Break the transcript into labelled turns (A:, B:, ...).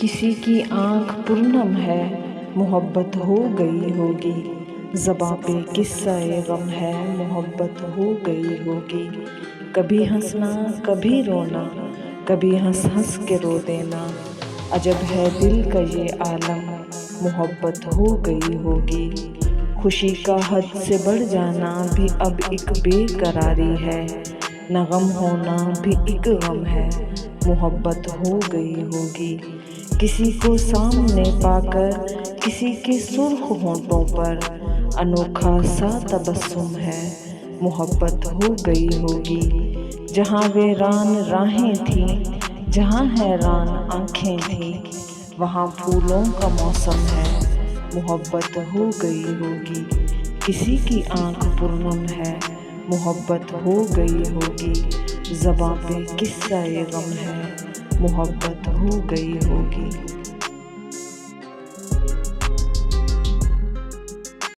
A: किसी की आँख पूर्णम है, मोहब्बत हो गई होगी। ज़बां पे किस्सा-ए गम है, मोहब्बत हो गई होगी। कभी हंसना कभी रोना, कभी हंस हंस के रो देना। अजब है दिल का ये आलम, मोहब्बत हो गई होगी। खुशी का हद से बढ़ जाना भी अब एक बेकरारी है। न गम होना भी एक गम है, मोहब्बत हो गई होगी। किसी को सामने पाकर किसी के सुर्ख होंठों पर अनोखा सा तबस्सुम है, मोहब्बत हो गई होगी। जहाँ वीरान राहें थीं, जहाँ हैरान आँखें थीं, वहाँ फूलों का मौसम है, मोहब्बत हो गई होगी। किसी की आँख पूर्णम है, मोहब्बत हो गई होगी। ज़बां पे किस्सा-ए गम है, मोहब्बत हो गई होगी।